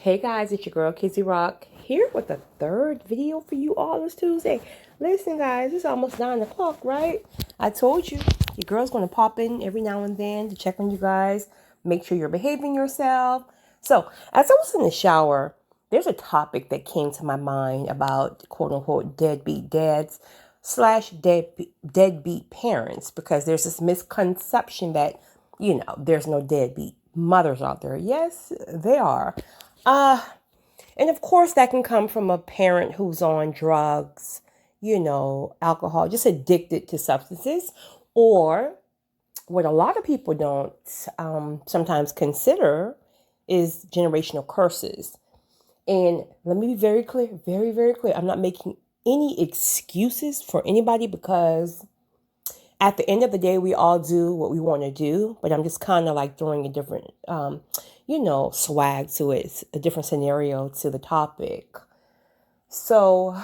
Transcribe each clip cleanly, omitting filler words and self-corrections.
Hey guys, it's your girl Kizzy Rock here with the third video for you all this Tuesday. Listen guys, it's almost 9 o'clock, right? I told you, your girl's going to pop in every now and then to check on you guys, make sure you're behaving yourself. So, as I was in the shower, there's a topic that came to my mind about quote unquote deadbeat dads slash deadbeat parents, because there's this misconception that, there's no deadbeat mothers out there. Yes, they are. Uh, and of course, that can come from a parent who's on drugs, alcohol, just addicted to substances, or what a lot of people don't sometimes consider is generational curses. And let me be very clear, very, very clear. I'm not making any excuses for anybody, because at the end of the day, we all do what we want to do, but I'm just kind of like throwing a different, swag to it, a different scenario to the topic. So,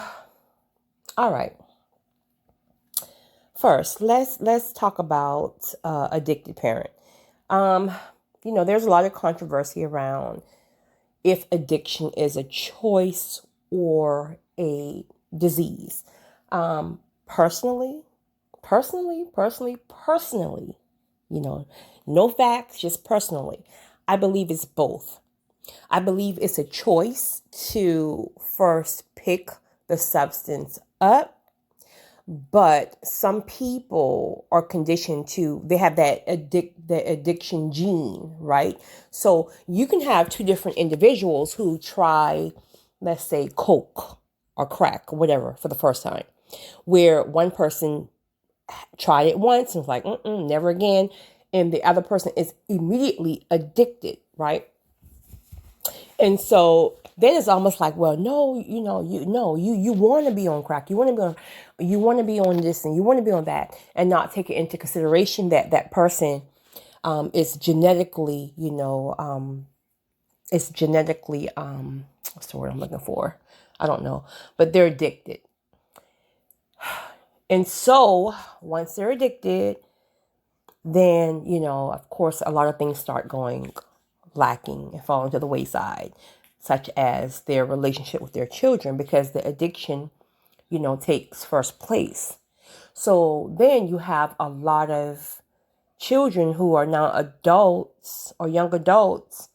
all right. First, let's talk about addicted parent. There's a lot of controversy around if addiction is a choice or a disease. Personally, no facts, just personally, I believe it's both. I believe it's a choice to first pick the substance up, but some people are conditioned to, they have that addiction gene, right? So you can have two different individuals who try, let's say, coke or crack or whatever for the first time, where one person tried it once and was like, never again. And the other person is immediately addicted, right? And so then it's almost like, well, no, you want to be on crack. You want to be on this and you want to be on that, and not take it into consideration that that person is genetically, what's the word I'm looking for? I don't know, but they're addicted. And so once they're addicted, then, of course, a lot of things start going lacking and falling to the wayside, such as their relationship with their children, because the addiction, takes first place. So then you have a lot of children who are now adults or young adults,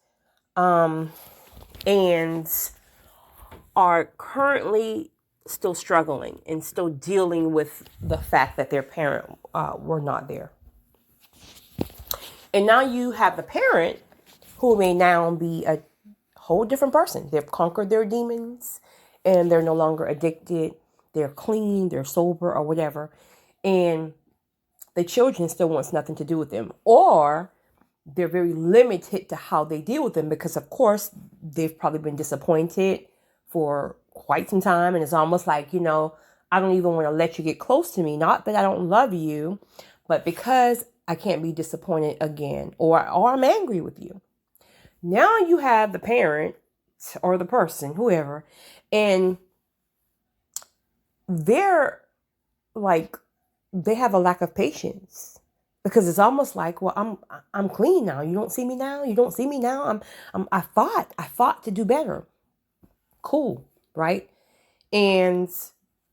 and are currently still struggling and still dealing with the fact that their parent were not there. And now you have the parent who may now be a whole different person. They've conquered their demons and they're no longer addicted. They're clean, they're sober or whatever. And the children still wants nothing to do with them. Or they're very limited to how they deal with them, because of course they've probably been disappointed for quite some time. And it's almost like, I don't even want to let you get close to me. Not that I don't love you, but because I can't be disappointed again, or I'm angry with you. Now you have the parent or the person, whoever, and they're like, they have a lack of patience, because it's almost like, well, I'm clean now. You don't see me now. You don't see me now. I fought to do better. Cool, right? And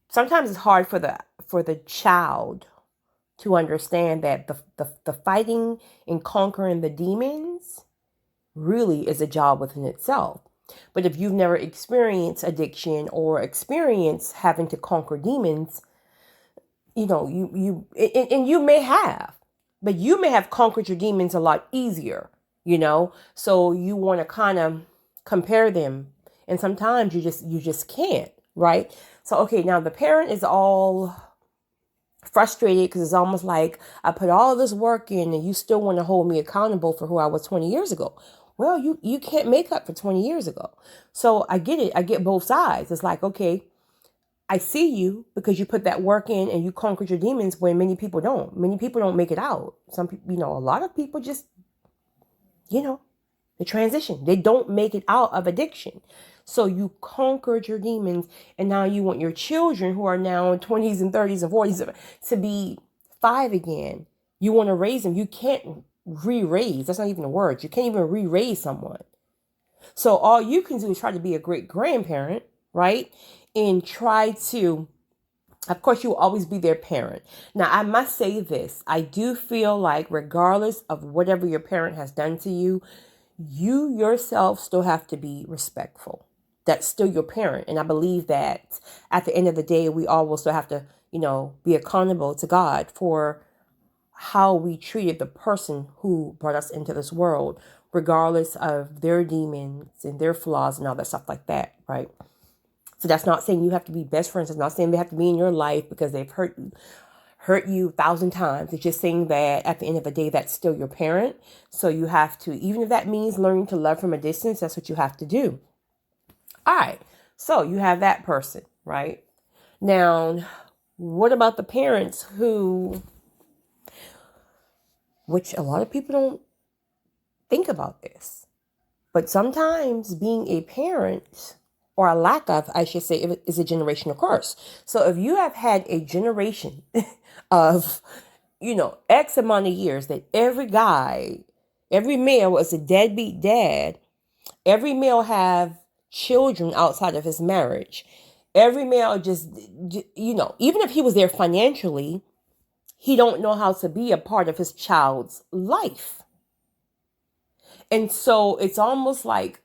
sometimes it's hard for the child to understand that the fighting and conquering the demons really is a job within itself. But if you've never experienced addiction or experienced having to conquer demons, and you may have, but you may have conquered your demons a lot easier, so you want to kind of compare them, and sometimes you just can't, right? So okay, now the parent is all frustrated, because it's almost like, I put all this work in and you still want to hold me accountable for who I was 20 years ago. Well, you can't make up for 20 years ago. So I get it. I get both sides. It's like, okay, I see you because you put that work in and you conquered your demons, when many people don't. Many people don't make it out. Some people, a lot of people just, the transition. They don't make it out of addiction. So you conquered your demons, and now you want your children, who are now in 20s and 30s and 40s, to be 5 again. You want to raise them. You can't re-raise. That's not even a word. You can't even re-raise someone. So all you can do is try to be a great grandparent, right? And try to, of course, you will always be their parent. Now, I must say this. I do feel like regardless of whatever your parent has done to you, you yourself still have to be respectful. That's still your parent. And I believe that at the end of the day, we all will still have to, be accountable to God for how we treated the person who brought us into this world, regardless of their demons and their flaws and all that stuff like that, right? So that's not saying you have to be best friends. It's not saying they have to be in your life because they've hurt you 1,000 times. It's just saying that at the end of the day, that's still your parent. So you have to, even if that means learning to love from a distance, that's what you have to do. All right. So you have that person, right? Now, what about the parents which a lot of people don't think about this, but sometimes being a parent, or a lack of, I should say, is a generational curse. So if you have had a generation of, X amount of years that every male was a deadbeat dad, every male have children outside of his marriage, every male just, even if he was there financially, he don't know how to be a part of his child's life. And so it's almost like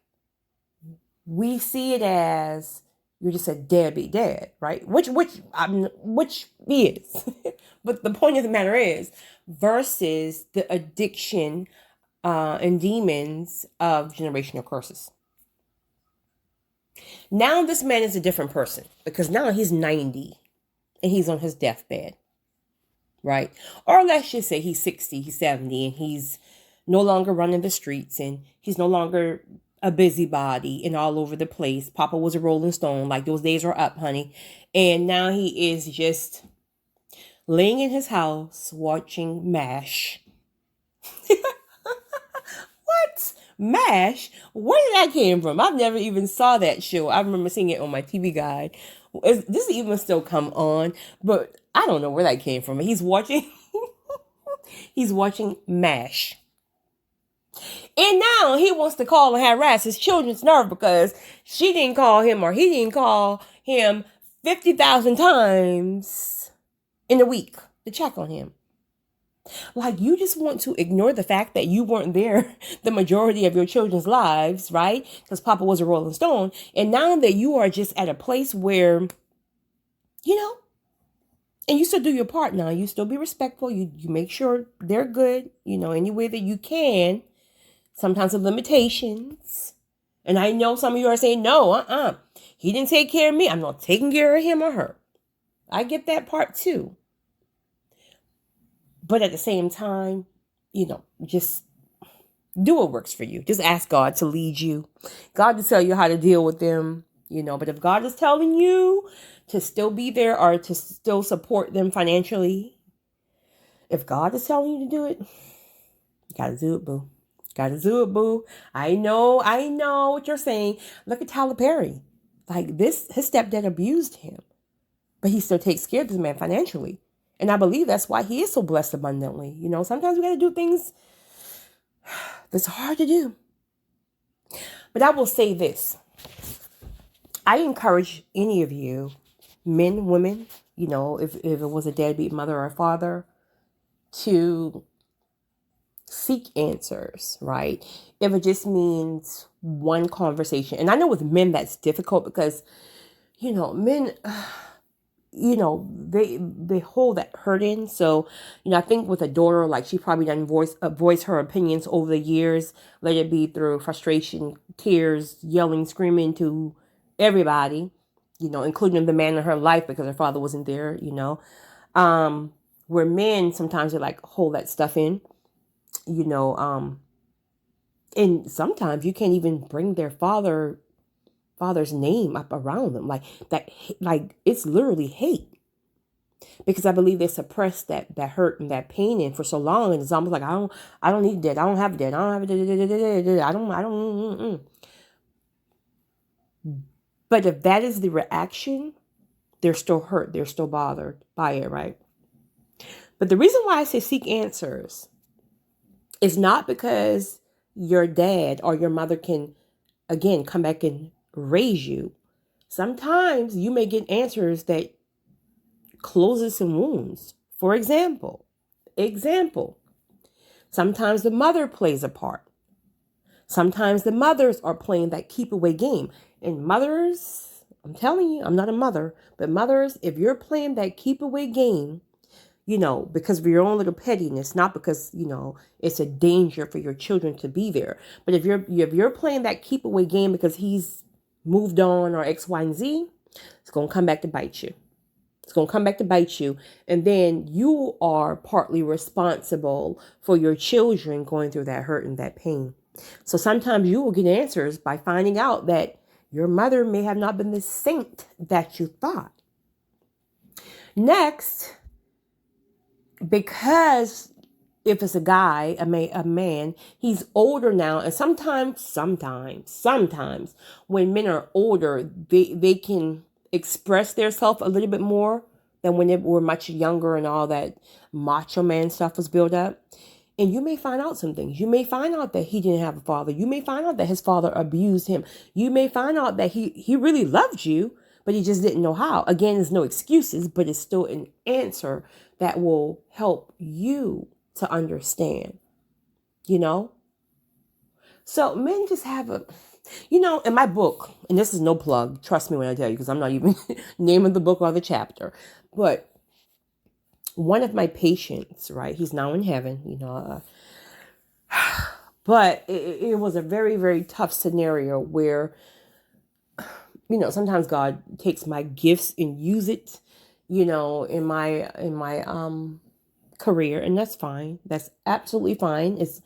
we see it as you're just a deadbeat dad, right? Which he is. But the point of the matter is, versus the addiction and demons of generational curses. Now this man is a different person because now he's 90 and he's on his deathbed, right? Or let's just say he's 60, he's 70, and he's no longer running the streets and he's no longer a busybody and all over the place. Papa was a Rolling Stone, like those days are up, honey. And now he is just laying in his house watching MASH. What? MASH? Where did that came from? I've never even saw that show. I remember seeing it on my TV guide. Is this even still come on? But I don't know where that came from. He's watching MASH. And now he wants to call and harass his children's nerve because she didn't call him or he didn't call him 50,000 times in a week to check on him. Like, you just want to ignore the fact that you weren't there the majority of your children's lives, right? Because Papa was a Rolling Stone. And now that you are just at a place where, and you still do your part now. You still be respectful. You make sure they're good, any way that you can. Sometimes with limitations. And I know some of you are saying, no, he didn't take care of me. I'm not taking care of him or her. I get that part too. But at the same time, just do what works for you. Just ask God to lead you. God to tell you how to deal with them, But if God is telling you to still be there or to still support them financially, if God is telling you to do it, you got to do it, boo. Got to do it, boo. I know what you're saying. Look at Tyler Perry. Like his stepdad abused him, but he still takes care of this man financially. And I believe that's why he is so blessed abundantly. Sometimes we got to do things that's hard to do. But I will say this. I encourage any of you, men, women, if it was a deadbeat mother or father, to seek answers, right? If it just means one conversation. And I know with men that's difficult because, men... they hold that hurt in. So, I think with a daughter, like she probably doesn't voice her opinions over the years, let it be through frustration, tears, yelling, screaming to everybody, including the man in her life because her father wasn't there, where men sometimes they like hold that stuff in, and sometimes you can't even bring their father's name up around them like that. Like it's literally hate because I believe they suppressed that hurt and that pain in for so long. And it's almost like, I don't need that. I don't have that. I don't have it. I don't. But if that is the reaction, they're still hurt. They're still bothered by it. Right. But the reason why I say seek answers is not because your dad or your mother can again, come back and raise you. Sometimes you may get answers that closes some wounds. For example, sometimes the mother plays a part. Sometimes the mothers are playing that keep away game. And mothers, I'm telling you, I'm not a mother, but mothers, if you're playing that keep away game, because of your own little pettiness, not because, it's a danger for your children to be there. But if you're playing that keep away game because he's moved on or X, Y, and Z, it's going to come back to bite you. It's going to come back to bite you. And then you are partly responsible for your children going through that hurt and that pain. So sometimes you will get answers by finding out that your mother may have not been the saint that you thought. Next, because if it's a guy, a man, he's older now. And sometimes when men are older, they can express themselves a little bit more than when they were much younger and all that macho man stuff was built up. And you may find out some things. You may find out that he didn't have a father. You may find out that his father abused him. You may find out that he really loved you, but he just didn't know how. Again, there's no excuses, but it's still an answer that will help you to understand, So men just have in my book, and this is no plug, trust me when I tell you, because I'm not even naming the book or the chapter, but one of my patients, right, he's now in heaven, but it was a very, very tough scenario where, sometimes God takes my gifts and use it, in my career, and that's fine. That's absolutely fine. It's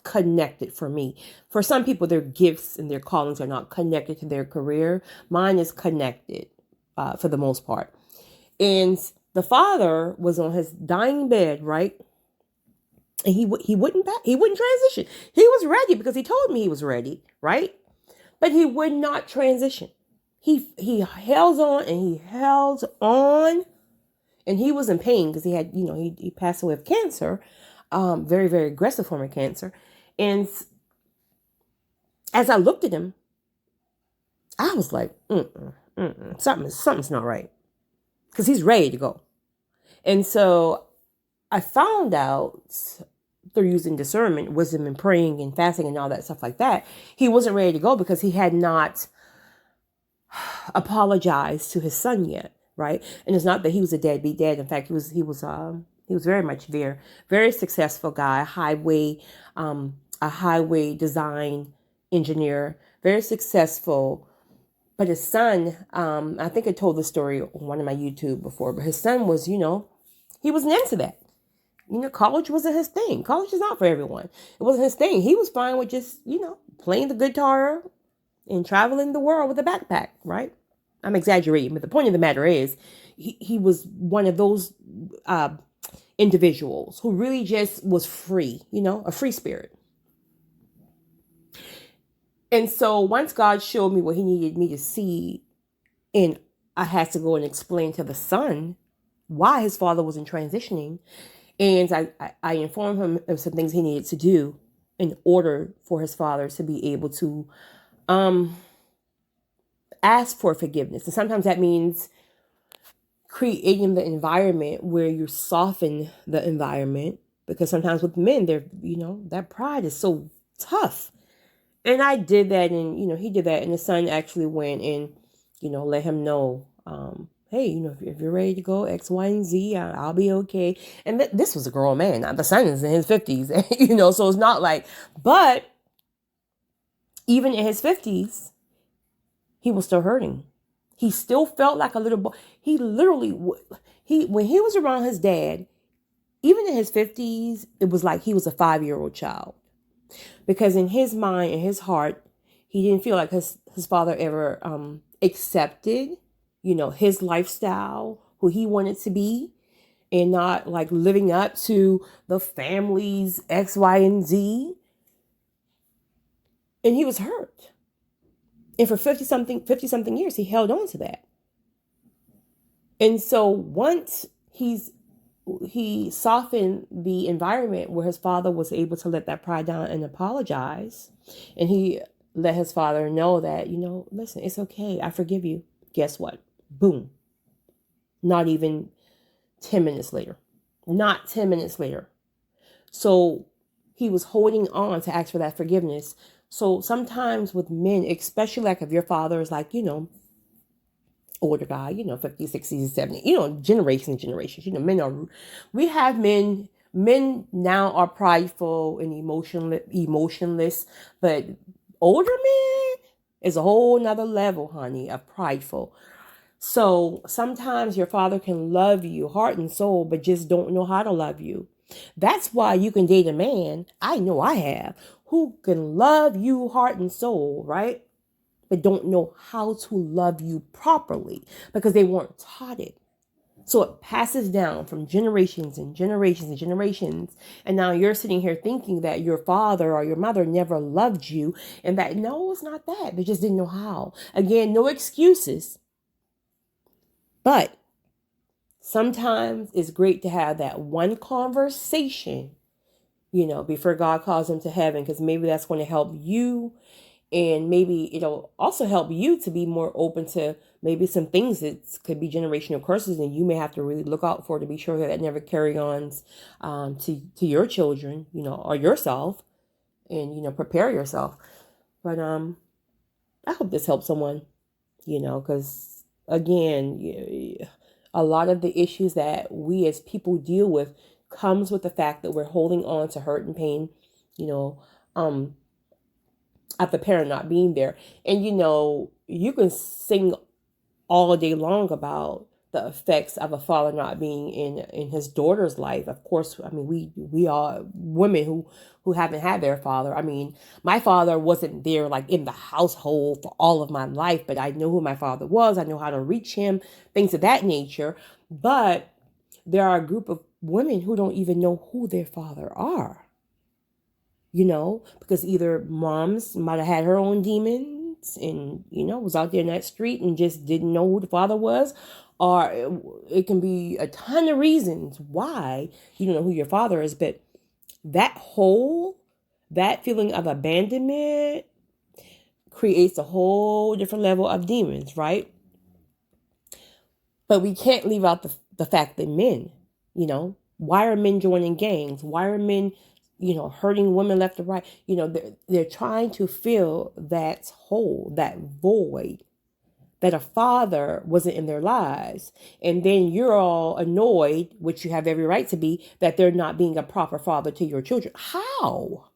connected for me. For some people, their gifts and their callings are not connected to their career. Mine is connected, for the most part. And the father was on his dying bed, right? And he wouldn't transition. He was ready because he told me he was ready, right? But he would not transition. He held on, and he was in pain because he had, he passed away of cancer, very, very aggressive form of cancer. And as I looked at him, I was like, something's not right, because he's ready to go. And so I found out through using discernment, wisdom, and praying and fasting and all that stuff like that, he wasn't ready to go because he had not apologized to his son yet, right? And it's not that he was a deadbeat dad. In fact, he was very much there, very successful guy, a highway design engineer, very successful. But his son, I think I told the story on one of my YouTube before, but his son was, he wasn't into that. College wasn't his thing. College is not for everyone. It wasn't his thing. He was fine with just, playing the guitar and traveling the world with a backpack, right? I'm exaggerating, but the point of the matter is he was one of those individuals who really just was free, a free spirit. And so once God showed me what he needed me to see, and I had to go and explain to the son why his father wasn't transitioning, and I informed him of some things he needed to do in order for his father to be able to ask for forgiveness. And sometimes that means creating the environment where you soften the environment, because sometimes with men, they're, that pride is so tough. And I did that, and, he did that, and the son actually went and, let him know, hey, if you're ready to go X, Y, and Z, I'll be okay. And this was a grown man. Now, the son is in his 50s, so it's not like, but even in his 50s, he was still hurting. He still felt like a little boy. He literally, when he was around his dad, even in his 50s, it was like he was a 5-year-old child. Because in his mind, in his heart, he didn't feel like his father ever accepted, his lifestyle, who he wanted to be, and not like living up to the family's X, Y, and Z. And he was hurt. And for 50 something years, he held on to that. And so once he's he softened the environment where his father was able to let that pride down and apologize. And he let his father know that, listen, it's okay. I forgive you. Guess what? Boom. Not even 10 minutes later. Not 10 minutes later. So he was holding on to ask for that forgiveness. So sometimes with men, especially like if your father is like, older guy, 50s, 60s, 70s, generations, we have men now are prideful and emotionless, but older men is a whole nother level, honey, of prideful. So sometimes your father can love you heart and soul, but just don't know how to love you. That's why you can date a man, I know I have, who can love you heart and soul, right? But don't know how to love you properly because they weren't taught it. So it passes down from generations and generations and generations. And now you're sitting here thinking that your father or your mother never loved you, and that, no, it's not that. They just didn't know how. Again, no excuses. But sometimes it's great to have that one conversation, before God calls them to heaven, because maybe that's going to help you. And maybe it'll also help you to be more open to maybe some things that could be generational curses, and you may have to really look out for to be sure that never carry on to your children, or yourself, and prepare yourself. But I hope this helps someone, because again, a lot of the issues that we as people deal with comes with the fact that we're holding on to hurt and pain, of the parent not being there. And you can sing all day long about the effects of a father not being in his daughter's life. Of course, I mean, we are women who haven't had their father. I mean, my father wasn't there like in the household for all of my life, but I know who my father was. I know how to reach him, things of that nature. But there are a group of women who don't even know who their father are. Because either moms might have had her own demons and, was out there in that street and just didn't know who the father was. Or it can be a ton of reasons why you don't know who your father is. But that feeling of abandonment creates a whole different level of demons, right? But we can't leave out the fact that men, why are men joining gangs? Why are men hurting women left and right? They're trying to fill that hole, that void, that a father wasn't in their lives. And then you're all annoyed, which you have every right to be, that they're not being a proper father to your children. How?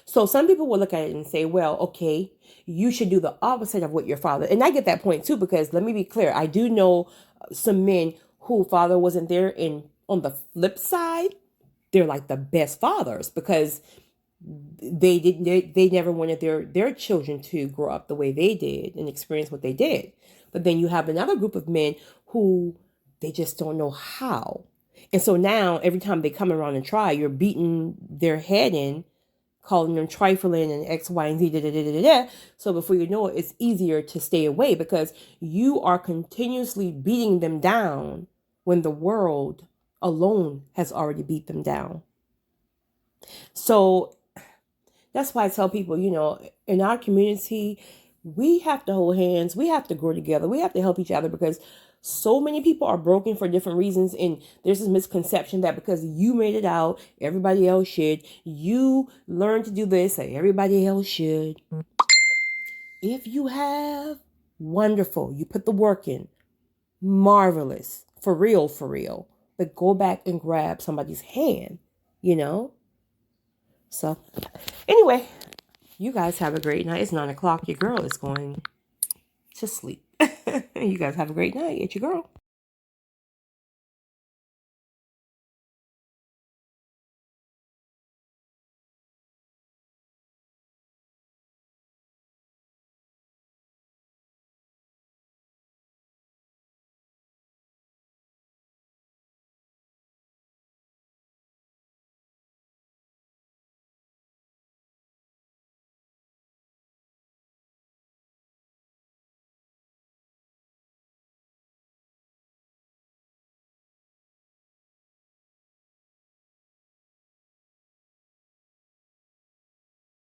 So some people will look at it and say, well, okay, you should do the opposite of what your father. And I get that point too, because let me be clear. I do know some men who father wasn't there, and on the flip side, they're like the best fathers because they never wanted their children to grow up the way they did and experience what they did. But then you have another group of men who they just don't know how. And so now every time they come around and try, you're beating their head in, calling them trifling and X, Y, and Z, da, da, da, da, da. So before you know it, it's easier to stay away because you are continuously beating them down when the world alone has already beat them down. So that's why I tell people, in our community, we have to hold hands. We have to grow together. We have to help each other because so many people are broken for different reasons. And there's this misconception that because you made it out, everybody else should. You learned to do this, so everybody else should. If you have, wonderful. You put the work in. Marvelous. For real, for real. But go back and grab somebody's hand, So anyway, you guys have a great night. It's 9 o'clock. Your girl is going to sleep. You guys have a great night. It's your girl.